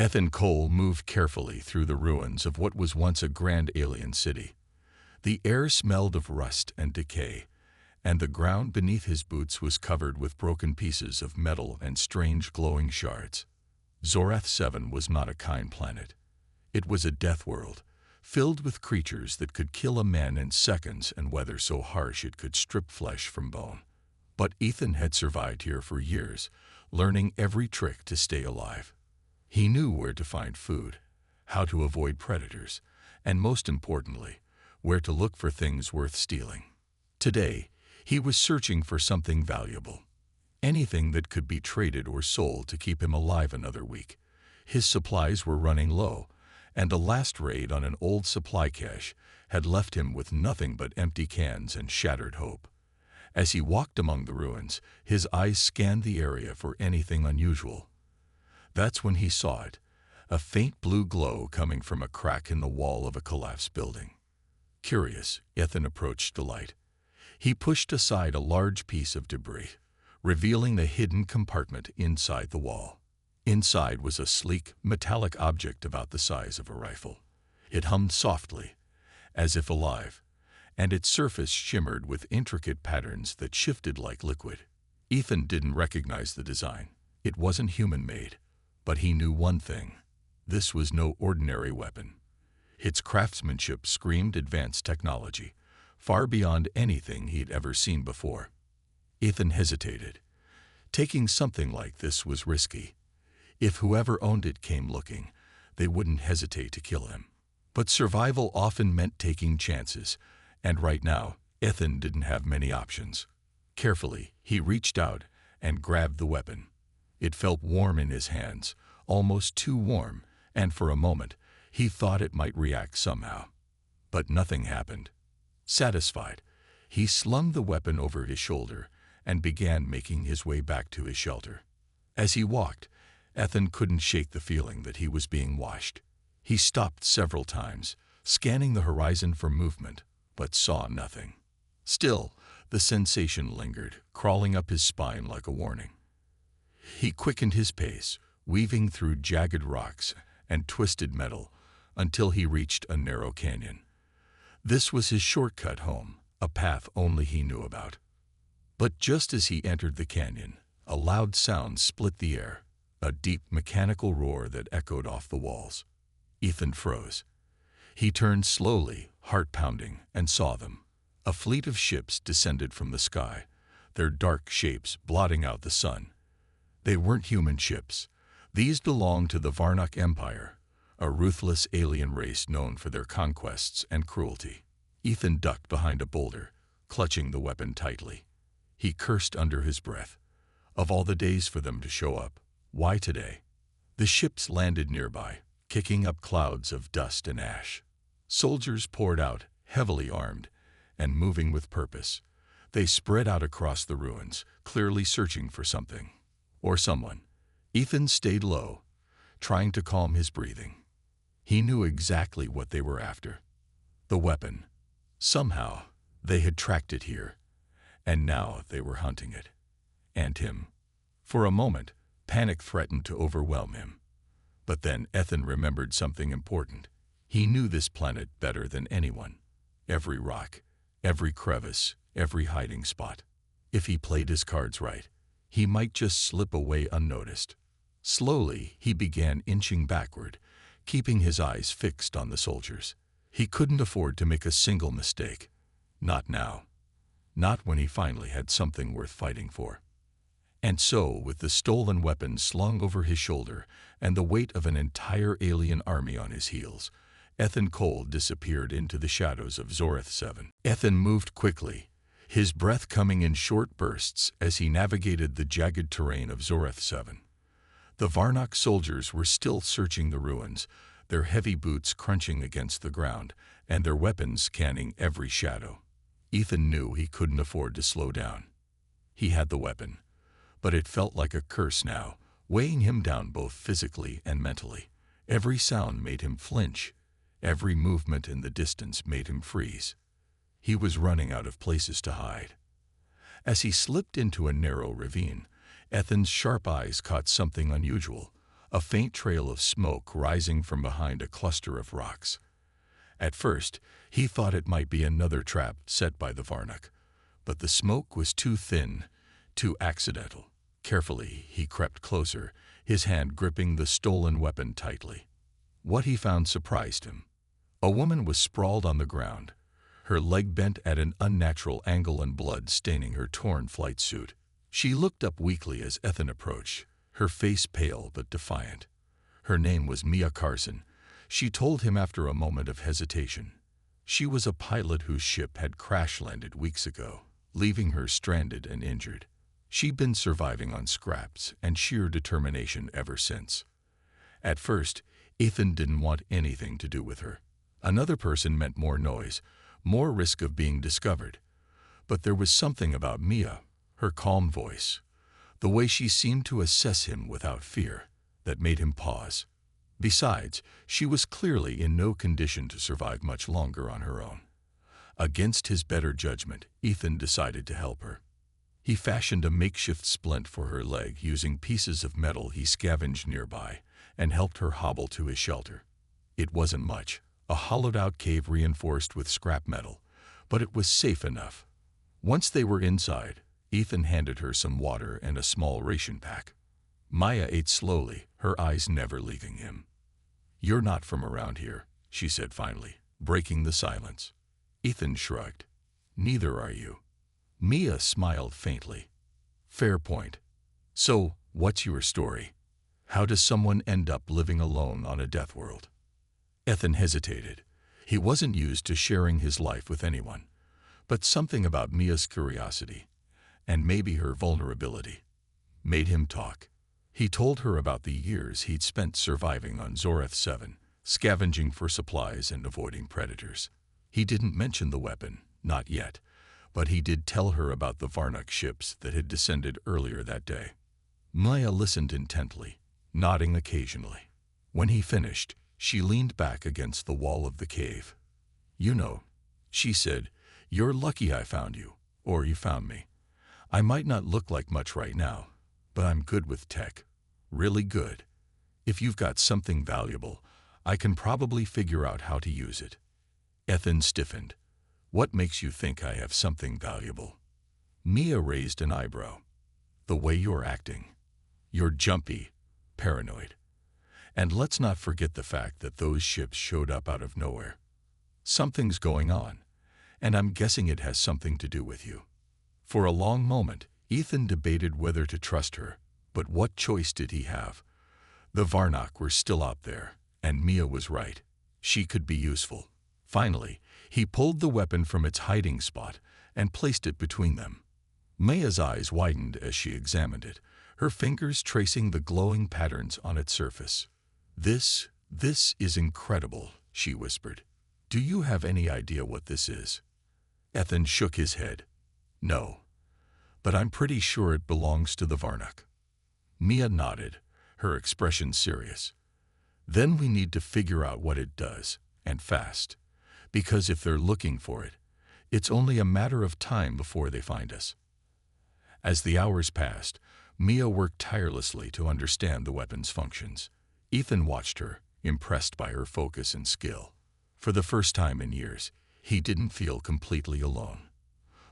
Ethan Cole moved carefully through the ruins of what was once a grand alien city. The air smelled of rust and decay, and the ground beneath his boots was covered with broken pieces of metal and strange glowing shards. Zorath 7 was not a kind planet. It was a death world, filled with creatures that could kill a man in seconds and weather so harsh it could strip flesh from bone. But Ethan had survived here for years, learning every trick to stay alive. He knew where to find food, how to avoid predators, and most importantly, where to look for things worth stealing. Today, he was searching for something valuable, anything that could be traded or sold to keep him alive another week. His supplies were running low, and the last raid on an old supply cache had left him with nothing but empty cans and shattered hope. As he walked among the ruins, his eyes scanned the area for anything unusual. That's when he saw it, a faint blue glow coming from a crack in the wall of a collapsed building. Curious, Ethan approached the light. He pushed aside a large piece of debris, revealing the hidden compartment inside the wall. Inside was a sleek, metallic object about the size of a rifle. It hummed softly, as if alive, and its surface shimmered with intricate patterns that shifted like liquid. Ethan didn't recognize the design. It wasn't human-made, but he knew one thing. This was no ordinary weapon. Its craftsmanship screamed advanced technology, far beyond anything he'd ever seen before. Ethan hesitated. Taking something like this was risky. If whoever owned it came looking, they wouldn't hesitate to kill him. But survival often meant taking chances, and right now, Ethan didn't have many options. Carefully, he reached out and grabbed the weapon. It felt warm in his hands, almost too warm, and for a moment, he thought it might react somehow. But nothing happened. Satisfied, he slung the weapon over his shoulder and began making his way back to his shelter. As he walked, Ethan couldn't shake the feeling that he was being watched. He stopped several times, scanning the horizon for movement, but saw nothing. Still, the sensation lingered, crawling up his spine like a warning. He quickened his pace, weaving through jagged rocks and twisted metal until he reached a narrow canyon. This was his shortcut home, a path only he knew about. But just as he entered the canyon, a loud sound split the air, a deep mechanical roar that echoed off the walls. Ethan froze. He turned slowly, heart pounding, and saw them. A fleet of ships descended from the sky, their dark shapes blotting out the sun. They weren't human ships. These belonged to the Varnock Empire, a ruthless alien race known for their conquests and cruelty. Ethan ducked behind a boulder, clutching the weapon tightly. He cursed under his breath. Of all the days for them to show up, why today? The ships landed nearby, kicking up clouds of dust and ash. Soldiers poured out, heavily armed, and moving with purpose. They spread out across the ruins, clearly searching for something. Or someone. Ethan stayed low, trying to calm his breathing. He knew exactly what they were after. The weapon. Somehow, they had tracked it here, and now they were hunting it. And him. For a moment, panic threatened to overwhelm him. But then Ethan remembered something important. He knew this planet better than anyone. Every rock, every crevice, every hiding spot. If he played his cards right, he might just slip away unnoticed. Slowly, he began inching backward, keeping his eyes fixed on the soldiers. He couldn't afford to make a single mistake. Not now. Not when he finally had something worth fighting for. And so, with the stolen weapon slung over his shoulder and the weight of an entire alien army on his heels, Ethan Cole disappeared into the shadows of Zorath 7. Ethan moved quickly, his breath coming in short bursts as he navigated the jagged terrain of Zorath 7. The Varnock soldiers were still searching the ruins, their heavy boots crunching against the ground and their weapons scanning every shadow. Ethan knew he couldn't afford to slow down. He had the weapon, but it felt like a curse now, weighing him down both physically and mentally. Every sound made him flinch. Every movement in the distance made him freeze. He was running out of places to hide. As he slipped into a narrow ravine, Ethan's sharp eyes caught something unusual, a faint trail of smoke rising from behind a cluster of rocks. At first, he thought it might be another trap set by the Varnock, but the smoke was too thin, too accidental. Carefully, he crept closer, his hand gripping the stolen weapon tightly. What he found surprised him. A woman was sprawled on the ground, her leg bent at an unnatural angle and blood staining her torn flight suit. She looked up weakly as Ethan approached, her face pale but defiant. Her name was Mia Carson, she told him after a moment of hesitation. She was a pilot whose ship had crash-landed weeks ago, leaving her stranded and injured. She'd been surviving on scraps and sheer determination ever since. At first, Ethan didn't want anything to do with her. Another person meant more noise, more risk of being discovered. But there was something about Mia, her calm voice, the way she seemed to assess him without fear, that made him pause. Besides, she was clearly in no condition to survive much longer on her own. Against his better judgment, Ethan decided to help her. He fashioned a makeshift splint for her leg using pieces of metal he scavenged nearby and helped her hobble to his shelter. It wasn't much, a hollowed-out cave reinforced with scrap metal, but it was safe enough. Once they were inside, Ethan handed her some water and a small ration pack. Maya ate slowly, her eyes never leaving him. "You're not from around here," she said finally, breaking the silence. Ethan shrugged. "Neither are you." Mia smiled faintly. "Fair point. So, what's your story? How does someone end up living alone on a death world?" Ethan hesitated. He wasn't used to sharing his life with anyone, but something about Mia's curiosity, and maybe her vulnerability, made him talk. He told her about the years he'd spent surviving on Zoreth 7, scavenging for supplies and avoiding predators. He didn't mention the weapon, not yet, but he did tell her about the Varnock ships that had descended earlier that day. Maya listened intently, nodding occasionally. When he finished, she leaned back against the wall of the cave. "You know," she said, "you're lucky I found you, or you found me. I might not look like much right now, but I'm good with tech. Really good. If you've got something valuable, I can probably figure out how to use it." Ethan stiffened. "What makes you think I have something valuable?" Mia raised an eyebrow. "The way you're acting. You're jumpy, paranoid. And let's not forget the fact that those ships showed up out of nowhere. Something's going on, and I'm guessing it has something to do with you." For a long moment, Ethan debated whether to trust her, but what choice did he have? The Varnock were still out there, and Mia was right. She could be useful. Finally, he pulled the weapon from its hiding spot and placed it between them. Mia's eyes widened as she examined it, her fingers tracing the glowing patterns on its surface. This is incredible," she whispered. "Do you have any idea what this is?" Ethan shook his head. "No, but I'm pretty sure it belongs to the Varnock." Mia nodded, her expression serious. "Then we need to figure out what it does, and fast, because if they're looking for it, it's only a matter of time before they find us." As the hours passed, Mia worked tirelessly to understand the weapon's functions. Ethan watched her, impressed by her focus and skill. For the first time in years, he didn't feel completely alone.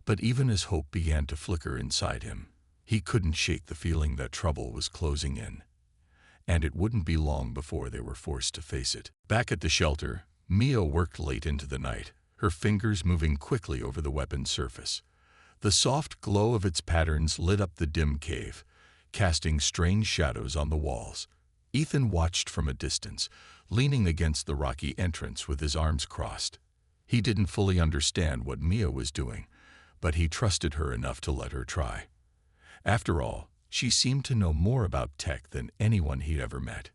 But even as hope began to flicker inside him, he couldn't shake the feeling that trouble was closing in. And it wouldn't be long before they were forced to face it. Back at the shelter, Mia worked late into the night, her fingers moving quickly over the weapon's surface. The soft glow of its patterns lit up the dim cave, casting strange shadows on the walls. Ethan watched from a distance, leaning against the rocky entrance with his arms crossed. He didn't fully understand what Mia was doing, but he trusted her enough to let her try. After all, she seemed to know more about tech than anyone he'd ever met.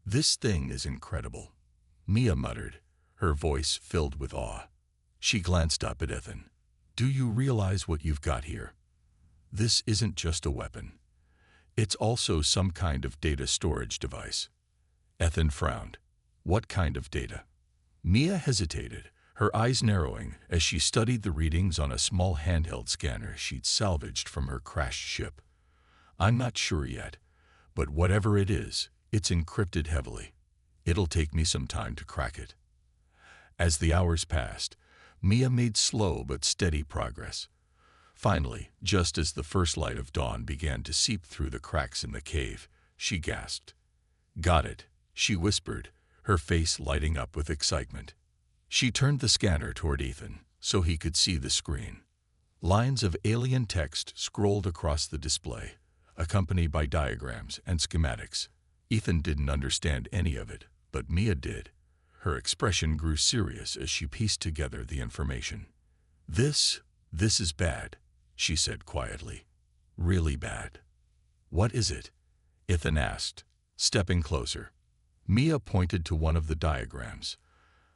"This thing is incredible," Mia muttered, her voice filled with awe. She glanced up at Ethan. "Do you realize what you've got here? This isn't just a weapon. It's also some kind of data storage device." Ethan frowned. "What kind of data?" Mia hesitated, her eyes narrowing as she studied the readings on a small handheld scanner she'd salvaged from her crashed ship. "I'm not sure yet, but whatever it is, It's encrypted heavily. It'll take me some time to crack it." As the hours passed, Mia made slow but steady progress. Finally, just as the first light of dawn began to seep through the cracks in the cave, she gasped. "Got it," she whispered, her face lighting up with excitement. She turned the scanner toward Ethan so he could see the screen. Lines of alien text scrolled across the display, accompanied by diagrams and schematics. Ethan didn't understand any of it, but Mia did. Her expression grew serious as she pieced together the information. This is bad," she said quietly. "Really bad." "What is it?" Ethan asked, stepping closer. Mia pointed to one of the diagrams,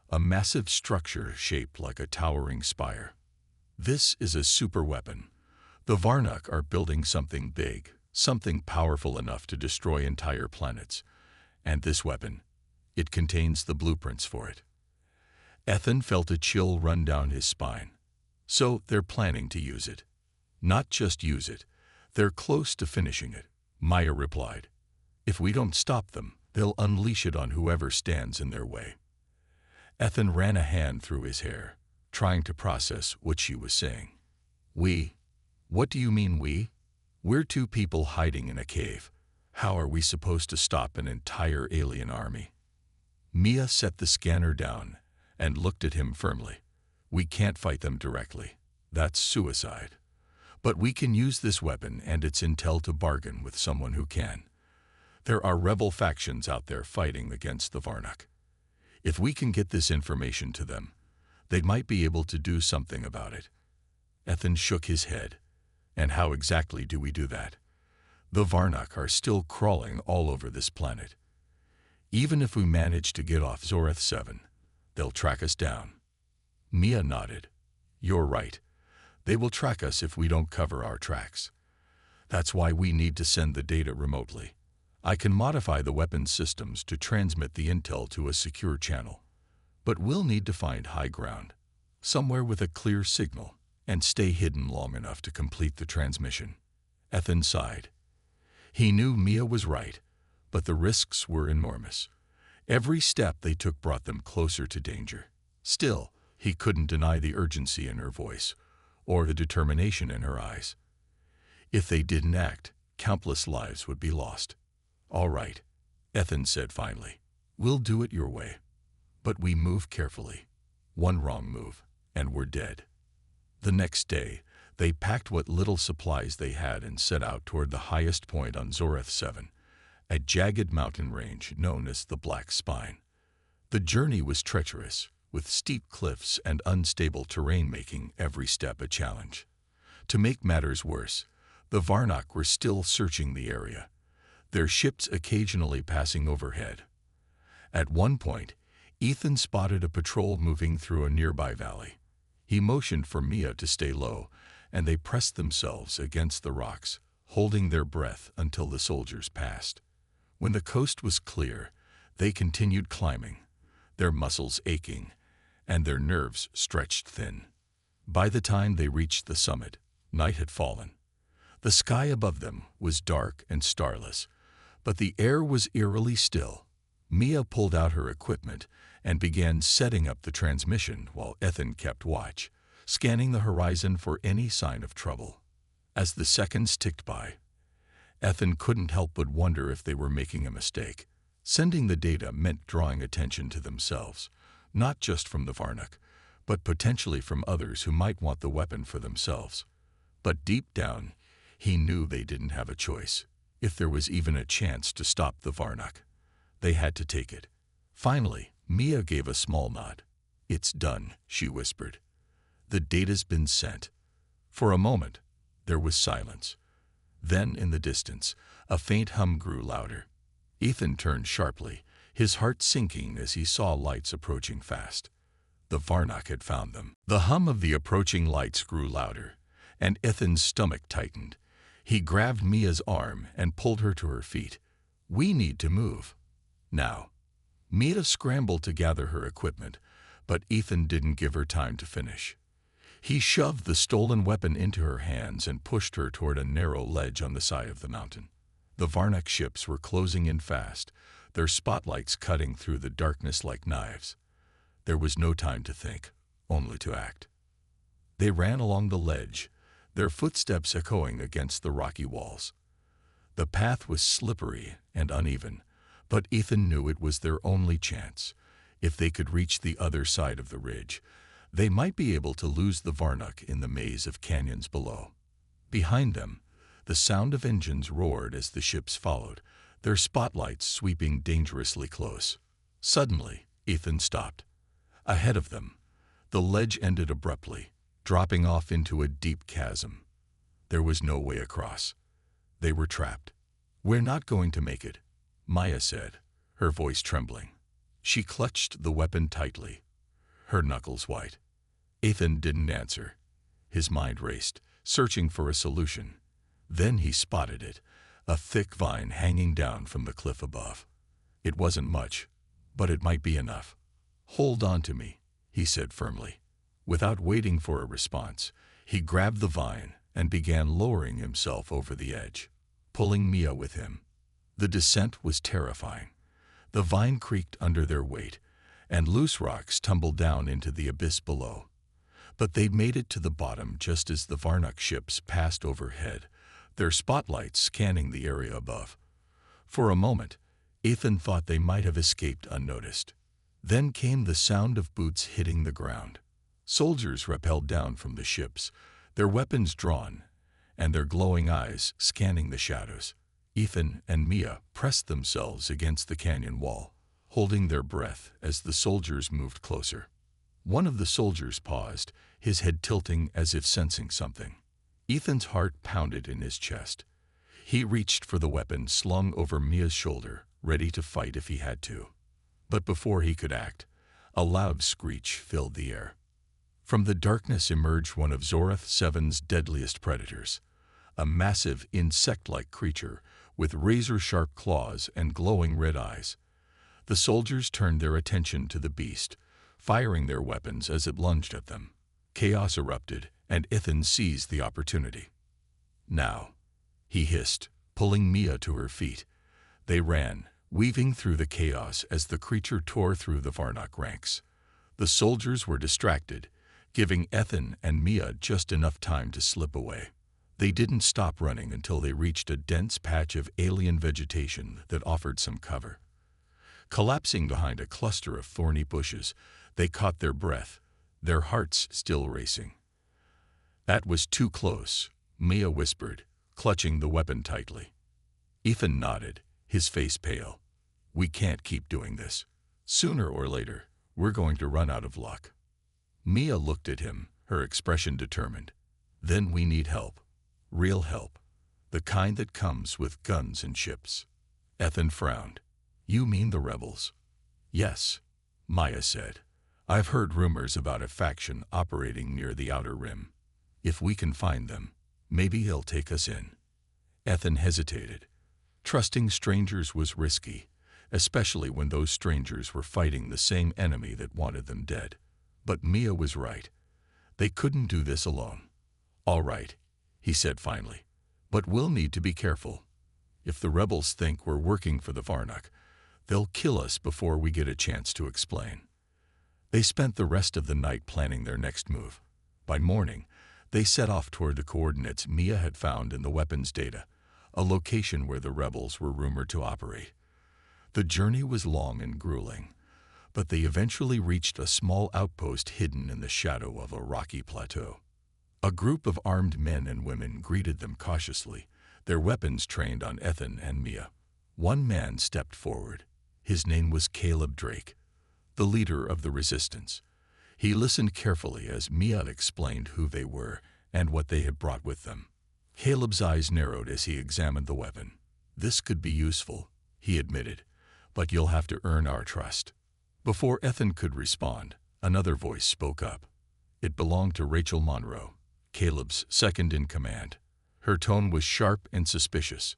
a massive structure shaped like a towering spire. "This is a superweapon. The Varnuk are building something big, something powerful enough to destroy entire planets. And this weapon, it contains the blueprints for it." Ethan felt a chill run down his spine. "So they're planning to use it." "Not just use it. They're close to finishing it," Maya replied. "If we don't stop them, they'll unleash it on whoever stands in their way." Ethan ran a hand through his hair, trying to process what she was saying. "We? What do you mean we? We're two people hiding in a cave. How are we supposed to stop an entire alien army?" Mia set the scanner down and looked at him firmly. "We can't fight them directly. That's suicide. But we can use this weapon and its intel to bargain with someone who can. There are rebel factions out there fighting against the Varnuk. If we can get this information to them, they might be able to do something about it." Ethan shook his head. "And how exactly do we do that? The Varnuk are still crawling all over this planet. Even if we manage to get off Zoreth 7, they'll track us down." Mia nodded. "You're right. They will track us if we don't cover our tracks. That's why we need to send the data remotely. I can modify the weapons systems to transmit the intel to a secure channel. But we'll need to find high ground, somewhere with a clear signal, and stay hidden long enough to complete the transmission." Ethan sighed. He knew Mia was right, but the risks were enormous. Every step they took brought them closer to danger. Still, he couldn't deny the urgency in her voice, or the determination in her eyes. If they didn't act, countless lives would be lost. "All right," Ethan said finally. "We'll do it your way. But we move carefully. One wrong move, and we're dead." The next day, they packed what little supplies they had and set out toward the highest point on Zoreth 7, a jagged mountain range known as the Black Spine. The journey was treacherous, with steep cliffs and unstable terrain making every step a challenge. To make matters worse, the Varnuk were still searching the area, their ships occasionally passing overhead. At one point, Ethan spotted a patrol moving through a nearby valley. He motioned for Mia to stay low, and they pressed themselves against the rocks, holding their breath until the soldiers passed. When the coast was clear, they continued climbing, their muscles aching, and their nerves stretched thin. By the time they reached the summit, night had fallen. The sky above them was dark and starless, but the air was eerily still. Mia pulled out her equipment and began setting up the transmission while Ethan kept watch, scanning the horizon for any sign of trouble. As the seconds ticked by, Ethan couldn't help but wonder if they were making a mistake. Sending the data meant drawing attention to themselves, not just from the Varnuk, but potentially from others who might want the weapon for themselves. But deep down, he knew they didn't have a choice. If there was even a chance to stop the Varnuk, they had to take it. Finally, Mia gave a small nod. "It's done," she whispered. "The data's been sent." For a moment, there was silence. Then, in the distance, a faint hum grew louder. Ethan turned sharply, his heart sinking as he saw lights approaching fast. The Varnuk had found them. The hum of the approaching lights grew louder, and Ethan's stomach tightened. He grabbed Mia's arm and pulled her to her feet. "We need to move. Now." Mia scrambled to gather her equipment, but Ethan didn't give her time to finish. He shoved the stolen weapon into her hands and pushed her toward a narrow ledge on the side of the mountain. The Varnak ships were closing in fast, their spotlights cutting through the darkness like knives. There was no time to think, only to act. They ran along the ledge, their footsteps echoing against the rocky walls. The path was slippery and uneven, but Ethan knew it was their only chance. If they could reach the other side of the ridge, they might be able to lose the Varnak in the maze of canyons below. Behind them, the sound of engines roared as the ships followed, their spotlights sweeping dangerously close. Suddenly, Ethan stopped. Ahead of them, the ledge ended abruptly, dropping off into a deep chasm. There was no way across. They were trapped. "We're not going to make it," Maya said, her voice trembling. She clutched the weapon tightly, her knuckles white. Ethan didn't answer. His mind raced, searching for a solution. Then he spotted it, a thick vine hanging down from the cliff above. It wasn't much, but it might be enough. "Hold on to me," he said firmly. Without waiting for a response, he grabbed the vine and began lowering himself over the edge, pulling Mia with him. The descent was terrifying. The vine creaked under their weight, and loose rocks tumbled down into the abyss below. But they'd made it to the bottom just as the Varnak ships passed overhead, their spotlights scanning the area above. For a moment, Ethan thought they might have escaped unnoticed. Then came the sound of boots hitting the ground. Soldiers rappelled down from the ships, their weapons drawn, and their glowing eyes scanning the shadows. Ethan and Mia pressed themselves against the canyon wall, holding their breath as the soldiers moved closer. One of the soldiers paused, his head tilting as if sensing something. Ethan's heart pounded in his chest. He reached for the weapon slung over Mia's shoulder, ready to fight if he had to. But before he could act, a loud screech filled the air. From the darkness emerged one of Zorath 7's deadliest predators, a massive insect-like creature with razor-sharp claws and glowing red eyes. The soldiers turned their attention to the beast, firing their weapons as it lunged at them. Chaos erupted, and Ethan seized the opportunity. "Now," he hissed, pulling Mia to her feet. They ran, weaving through the chaos as the creature tore through the Varnak ranks. The soldiers were distracted, giving Ethan and Mia just enough time to slip away. They didn't stop running until they reached a dense patch of alien vegetation that offered some cover. Collapsing behind a cluster of thorny bushes, they caught their breath, their hearts still racing. "That was too close," Mia whispered, clutching the weapon tightly. Ethan nodded, his face pale. "We can't keep doing this. Sooner or later, we're going to run out of luck." Mia looked at him, her expression determined. "Then we need help. Real help. The kind that comes with guns and ships." Ethan frowned. "You mean the rebels?" "Yes," Maya said. "I've heard rumors about a faction operating near the Outer Rim. If we can find them, maybe they'll take us in." Ethan hesitated. Trusting strangers was risky, especially when those strangers were fighting the same enemy that wanted them dead. But Mia was right. They couldn't do this alone. "All right," he said finally, "but we'll need to be careful. If the rebels think we're working for the Varnak, they'll kill us before we get a chance to explain." They spent the rest of the night planning their next move. By morning, they set off toward the coordinates Mia had found in the weapons data, a location where the rebels were rumored to operate. The journey was long and grueling, but they eventually reached a small outpost hidden in the shadow of a rocky plateau. A group of armed men and women greeted them cautiously, their weapons trained on Ethan and Mia. One man stepped forward. His name was Caleb Drake, the leader of the resistance. He listened carefully as Mia explained who they were and what they had brought with them. Caleb's eyes narrowed as he examined the weapon. "This could be useful," he admitted, "but you'll have to earn our trust." Before Ethan could respond, another voice spoke up. It belonged to Rachel Monroe, Caleb's second-in-command. Her tone was sharp and suspicious.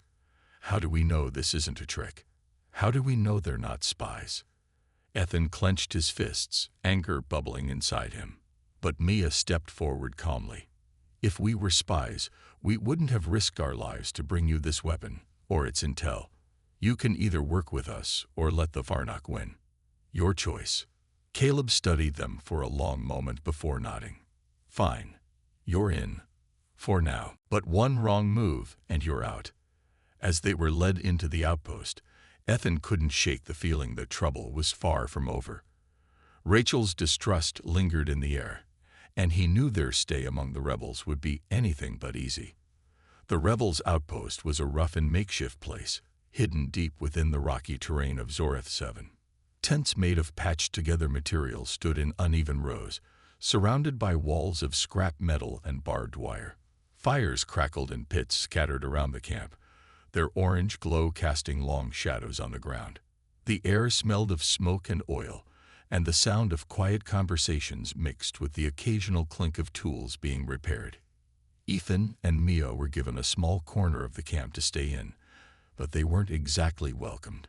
"How do we know this isn't a trick? How do we know they're not spies?" Ethan clenched his fists, anger bubbling inside him. But Mia stepped forward calmly. "If we were spies, we wouldn't have risked our lives to bring you this weapon. or its intel. You can either work with us or let the Varnock win. Your choice." Caleb studied them for a long moment before nodding. "Fine. You're in. For now. But one wrong move and you're out." As they were led into the outpost, Ethan couldn't shake the feeling that trouble was far from over. Rachel's distrust lingered in the air, and he knew their stay among the rebels would be anything but easy. The rebels' outpost was a rough and makeshift place, hidden deep within the rocky terrain of Zoreth 7. Tents made of patched-together material stood in uneven rows, surrounded by walls of scrap metal and barbed wire. Fires crackled in pits scattered around the camp, their orange glow casting long shadows on the ground. The air smelled of smoke and oil, and the sound of quiet conversations mixed with the occasional clink of tools being repaired. Ethan and Mia were given a small corner of the camp to stay in, but they weren't exactly welcomed.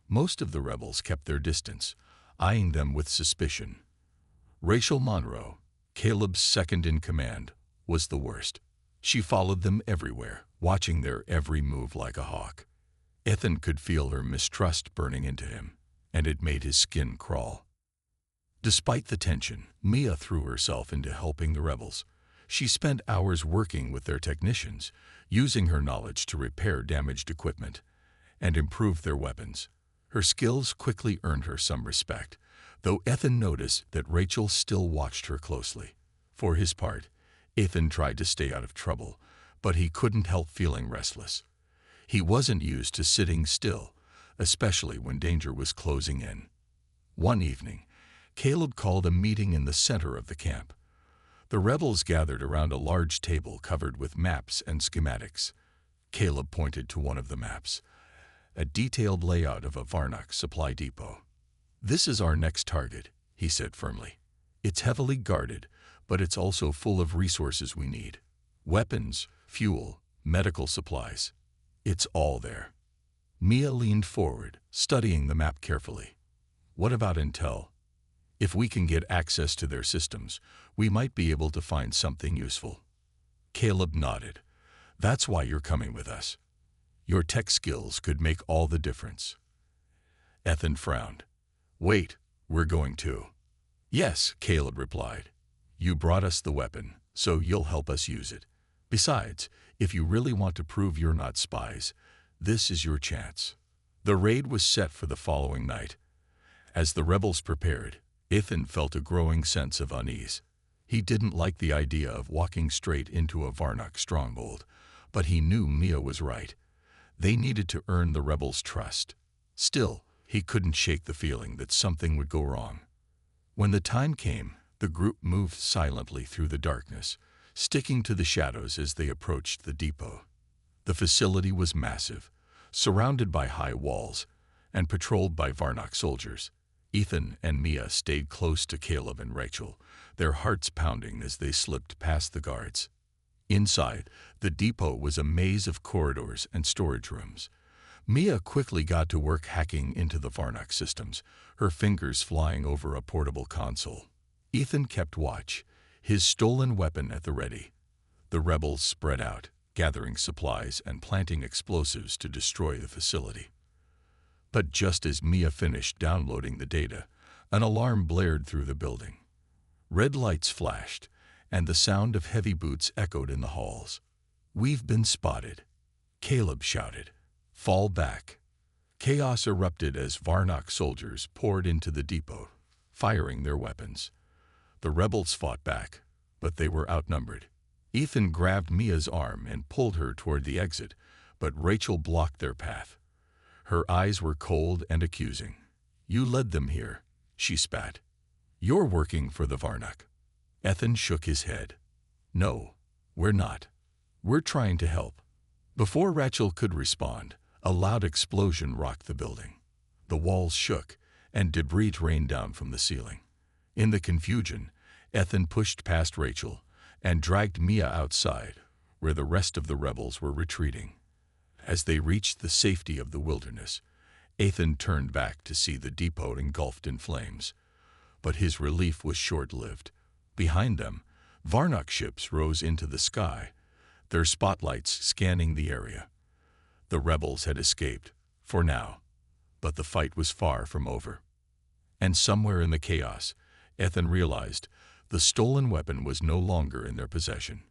Most of the rebels kept their distance, eyeing them with suspicion. Rachel Monroe, Caleb's second-in-command, was the worst. She followed them everywhere, watching their every move like a hawk. Ethan could feel her mistrust burning into him, and it made his skin crawl. Despite the tension, Mia threw herself into helping the rebels. She spent hours working with their technicians, using her knowledge to repair damaged equipment and improve their weapons. Her skills quickly earned her some respect, though Ethan noticed that Rachel still watched her closely. For his part, Ethan tried to stay out of trouble, but he couldn't help feeling restless. He wasn't used to sitting still, especially when danger was closing in. One evening, Caleb called a meeting in the center of the camp. The rebels gathered around a large table covered with maps and schematics. Caleb pointed to one of the maps, a detailed layout of a Varnock supply depot. "This is our next target," he said firmly. "It's heavily guarded, but it's also full of resources we need. Weapons, fuel, medical supplies. It's all there." Mia leaned forward, studying the map carefully. "What about intel? If we can get access to their systems, we might be able to find something useful." Caleb nodded. "That's why you're coming with us. Your tech skills could make all the difference." Ethan frowned. "Wait, we're going too." "Yes," Caleb replied. "You brought us the weapon, so you'll help us use it. Besides, if you really want to prove you're not spies, this is your chance." The raid was set for the following night. As the rebels prepared, Ethan felt a growing sense of unease. He didn't like the idea of walking straight into a Varnock stronghold, but he knew Mia was right. They needed to earn the rebels' trust. Still, he couldn't shake the feeling that something would go wrong. When the time came, the group moved silently through the darkness, sticking to the shadows as they approached the depot. The facility was massive, surrounded by high walls, and patrolled by Varnock soldiers. Ethan and Mia stayed close to Caleb and Rachel, their hearts pounding as they slipped past the guards. Inside, the depot was a maze of corridors and storage rooms. Mia quickly got to work hacking into the Varnock systems, her fingers flying over a portable console. Ethan kept watch, his stolen weapon at the ready. The rebels spread out, gathering supplies and planting explosives to destroy the facility. But just as Mia finished downloading the data, an alarm blared through the building. Red lights flashed, and the sound of heavy boots echoed in the halls. "We've been spotted," Caleb shouted. "Fall back." Chaos erupted as Varnock soldiers poured into the depot, firing their weapons. The rebels fought back, but they were outnumbered. Ethan grabbed Mia's arm and pulled her toward the exit, but Rachel blocked their path. Her eyes were cold and accusing. "You led them here," she spat. "You're working for the Varnock." Ethan shook his head. "No, we're not. We're trying to help." Before Rachel could respond, a loud explosion rocked the building. The walls shook, and debris rained down from the ceiling. In the confusion, Ethan pushed past Rachel and dragged Mia outside, where the rest of the rebels were retreating. As they reached the safety of the wilderness, Ethan turned back to see the depot engulfed in flames. But his relief was short-lived. Behind them, Varnock ships rose into the sky, their spotlights scanning the area. The rebels had escaped, for now, but the fight was far from over. And somewhere in the chaos, Ethan realized the stolen weapon was no longer in their possession.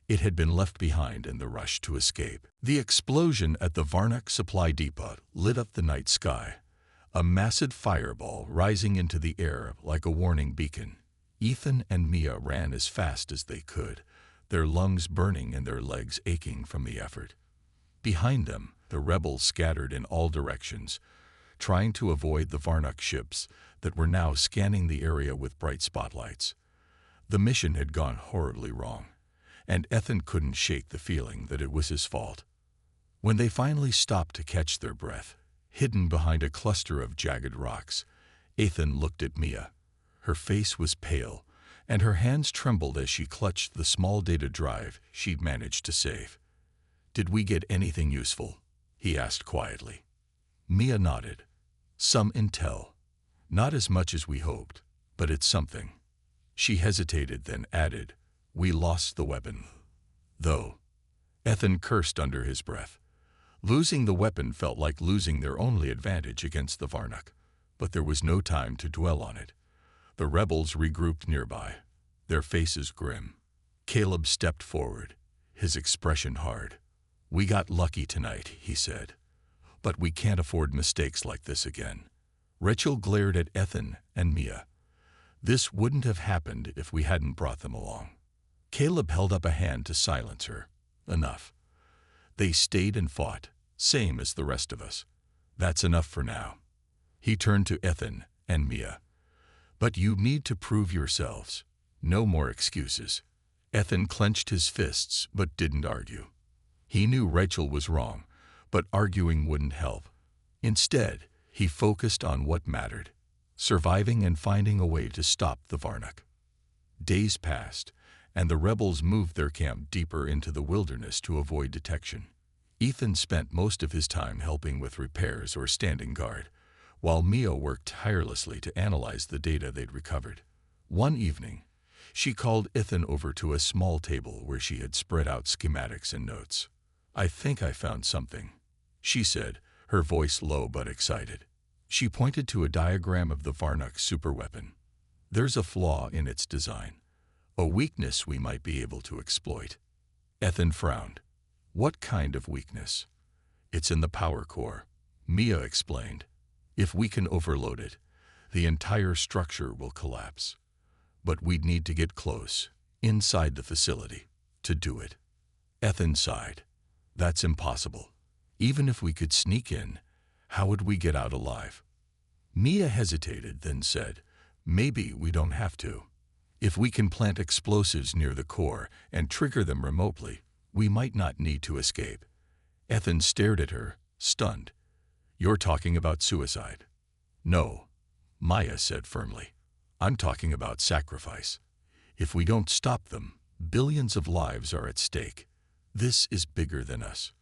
It had been left behind in the rush to escape. The explosion at the Varnock supply depot lit up the night sky, a massive fireball rising into the air like a warning beacon. Ethan and Mia ran as fast as they could, their lungs burning and their legs aching from the effort. Behind them, the rebels scattered in all directions, trying to avoid the Varnock ships that were now scanning the area with bright spotlights. The mission had gone horribly wrong, and Ethan couldn't shake the feeling that it was his fault. When they finally stopped to catch their breath, hidden behind a cluster of jagged rocks, Ethan looked at Mia. Her face was pale, and her hands trembled as she clutched the small data drive she'd managed to save. "Did we get anything useful?" he asked quietly. Mia nodded. "Some intel. Not as much as we hoped, but it's something." She hesitated, then added, "We lost the weapon, though." Ethan cursed under his breath. Losing the weapon felt like losing their only advantage against the Varnock, but there was no time to dwell on it. The rebels regrouped nearby, their faces grim. Caleb stepped forward, his expression hard. "We got lucky tonight," he said, "but we can't afford mistakes like this again." Rachel glared at Ethan and Mia. "This wouldn't have happened if we hadn't brought them along." Caleb held up a hand to silence her. "Enough. They stayed and fought, same as the rest of us. That's enough for now." He turned to Ethan and Mia. "But you need to prove yourselves. No more excuses." Ethan clenched his fists but didn't argue. He knew Rachel was wrong, but arguing wouldn't help. Instead, he focused on what mattered: surviving and finding a way to stop the Varnock. Days passed, and the rebels moved their camp deeper into the wilderness to avoid detection. Ethan spent most of his time helping with repairs or standing guard, while Mia worked tirelessly to analyze the data they'd recovered. One evening, she called Ethan over to a small table where she had spread out schematics and notes. "I think I found something," she said, her voice low but excited. She pointed to a diagram of the Varnock superweapon. "There's a flaw in its design, a weakness we might be able to exploit." Ethan frowned. "What kind of weakness?" "It's in the power core," Mia explained. "If we can overload it, the entire structure will collapse. But we'd need to get close, inside the facility, to do it." Ethan sighed. "That's impossible. Even if we could sneak in, how would we get out alive?" Mia hesitated, then said, "Maybe we don't have to. If we can plant explosives near the core and trigger them remotely, we might not need to escape." Ethan stared at her, stunned. "You're talking about suicide." "No," Maya said firmly. "I'm talking about sacrifice. If we don't stop them, billions of lives are at stake. This is bigger than us."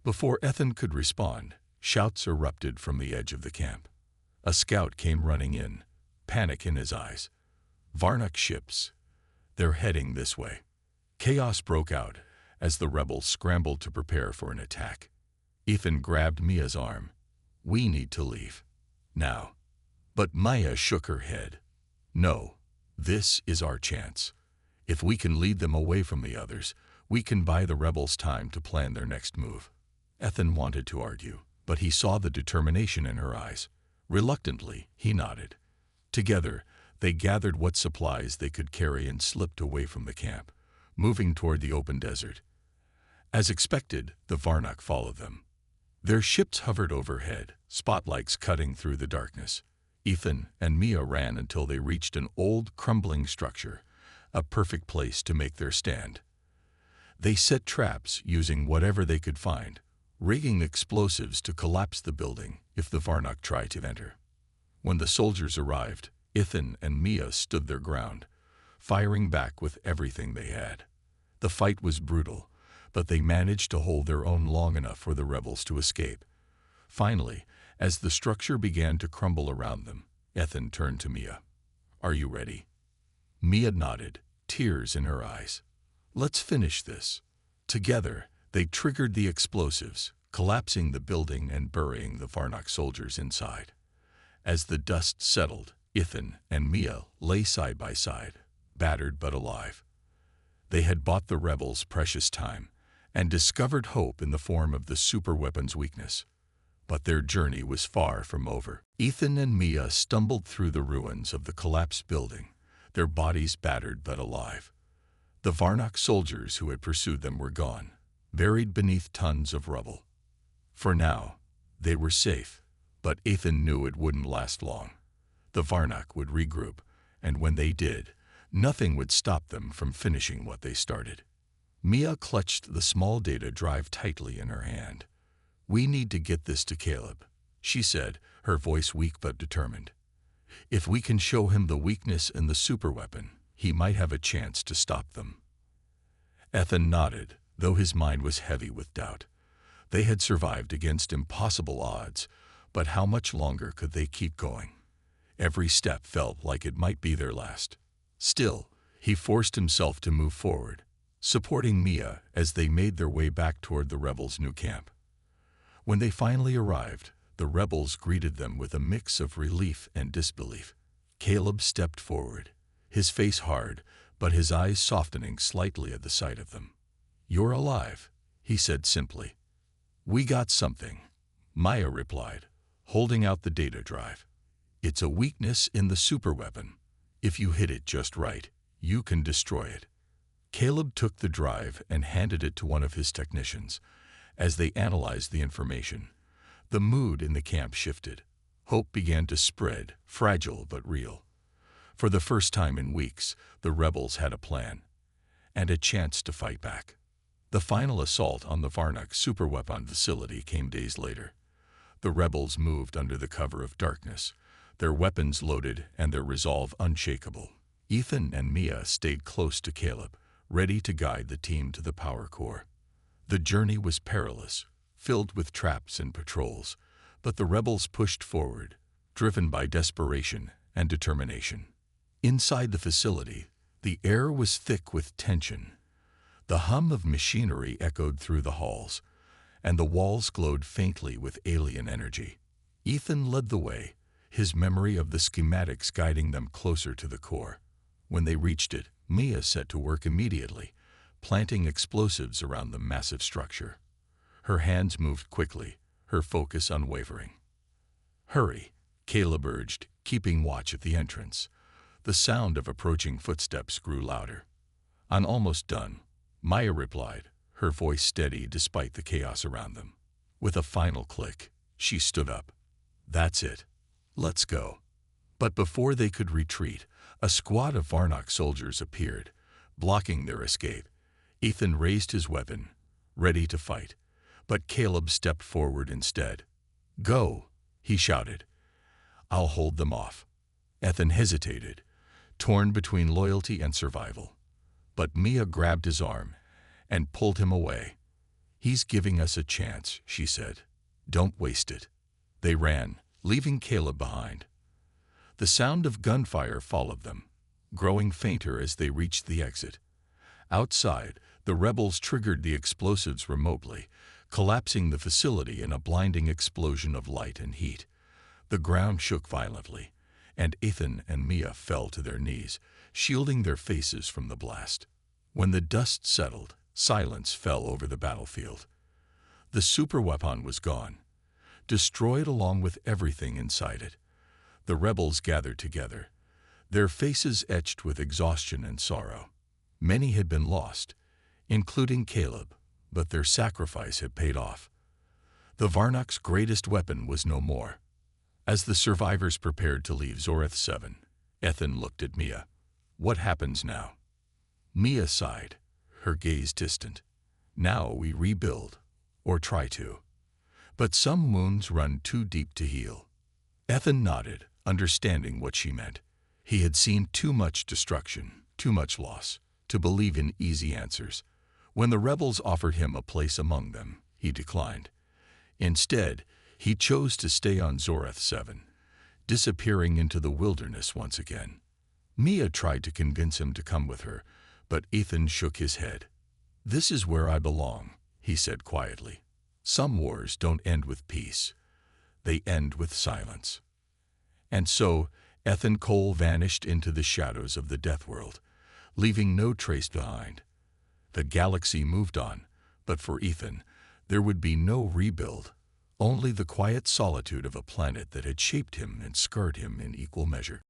Before Ethan could respond, shouts erupted from the edge of the camp. A scout came running in, panic in his eyes. "Varnock ships. They're heading this way." Chaos broke out as the rebels scrambled to prepare for an attack. Ethan grabbed Mia's arm. "We need to leave. Now." But Maya shook her head. "No, this is our chance. If we can lead them away from the others, we can buy the rebels time to plan their next move." Ethan wanted to argue, but he saw the determination in her eyes. Reluctantly, he nodded. Together, they gathered what supplies they could carry and slipped away from the camp, moving toward the open desert. As expected, the Varnock followed them. Their ships hovered overhead, spotlights cutting through the darkness. Ethan and Mia ran until they reached an old, crumbling structure, a perfect place to make their stand. They set traps using whatever they could find, rigging explosives to collapse the building if the Varnock tried to enter. When the soldiers arrived, Ethan and Mia stood their ground, firing back with everything they had. The fight was brutal, but they managed to hold their own long enough for the rebels to escape. Finally, as the structure began to crumble around them, Ethan turned to Mia. "Are you ready?" Mia nodded, tears in her eyes. "Let's finish this." Together, they triggered the explosives, collapsing the building and burying the Varnock soldiers inside. As the dust settled, Ethan and Mia lay side by side, battered but alive. They had bought the rebels precious time and discovered hope in the form of the superweapon's weakness. But their journey was far from over. Ethan and Mia stumbled through the ruins of the collapsed building, their bodies battered but alive. The Varnock soldiers who had pursued them were gone, buried beneath tons of rubble. For now, they were safe, but Ethan knew it wouldn't last long. The Varnock would regroup, and when they did, nothing would stop them from finishing what they started. Mia clutched the small data drive tightly in her hand. "We need to get this to Caleb," she said, her voice weak but determined. "If we can show him the weakness in the superweapon, he might have a chance to stop them." Ethan nodded, though his mind was heavy with doubt. They had survived against impossible odds, but how much longer could they keep going? Every step felt like it might be their last. Still, he forced himself to move forward, supporting Mia as they made their way back toward the rebels' new camp. When they finally arrived, the rebels greeted them with a mix of relief and disbelief. Caleb stepped forward, his face hard, but his eyes softening slightly at the sight of them. "You're alive," he said simply. "We got something," Maya replied, holding out the data drive. "It's a weakness in the superweapon. If you hit it just right, you can destroy it." Caleb took the drive and handed it to one of his technicians. As they analyzed the information, the mood in the camp shifted. Hope began to spread, fragile but real. For the first time in weeks, the rebels had a plan and a chance to fight back. The final assault on the Varnock superweapon facility came days later. The rebels moved under the cover of darkness, their weapons loaded and their resolve unshakable. Ethan and Mia stayed close to Caleb, ready to guide the team to the power core. The journey was perilous, filled with traps and patrols, but the rebels pushed forward, driven by desperation and determination. Inside the facility, the air was thick with tension. The hum of machinery echoed through the halls, and the walls glowed faintly with alien energy. Ethan led the way, his memory of the schematics guiding them closer to the core. When they reached it, Mia set to work immediately, planting explosives around the massive structure. Her hands moved quickly, her focus unwavering. "Hurry," Caleb urged, keeping watch at the entrance. The sound of approaching footsteps grew louder. "I'm almost done," Maya replied, her voice steady despite the chaos around them. With a final click, she stood up. "That's it. Let's go." But before they could retreat, a squad of Varnock soldiers appeared, blocking their escape. Ethan raised his weapon, ready to fight, but Caleb stepped forward instead. "Go," he shouted. "I'll hold them off." Ethan hesitated, torn between loyalty and survival. But Mia grabbed his arm and pulled him away. "He's giving us a chance," she said. "Don't waste it." They ran, leaving Caleb behind. The sound of gunfire followed them, growing fainter as they reached the exit. Outside, the rebels triggered the explosives remotely, collapsing the facility in a blinding explosion of light and heat. The ground shook violently, and Ethan and Mia fell to their knees, shielding their faces from the blast. When the dust settled, silence fell over the battlefield. The superweapon was gone, destroyed along with everything inside it. The rebels gathered together, their faces etched with exhaustion and sorrow. Many had been lost, including Caleb, but their sacrifice had paid off. The Varnock's greatest weapon was no more. As the survivors prepared to leave Zoreth 7, Ethan looked at Mia. "What happens now?" Mia sighed, her gaze distant. "Now we rebuild, or try to. But some wounds run too deep to heal." Ethan nodded, understanding what she meant. He had seen too much destruction, too much loss, to believe in easy answers. When the rebels offered him a place among them, he declined. Instead, he chose to stay on Zoreth 7, disappearing into the wilderness once again. Mia tried to convince him to come with her, but Ethan shook his head. "This is where I belong," he said quietly. Some wars don't end with peace. They end with silence. And so, Ethan Cole vanished into the shadows of the Deathworld, leaving no trace behind. The galaxy moved on, but for Ethan, there would be no rebuild, only the quiet solitude of a planet that had shaped him and scarred him in equal measure.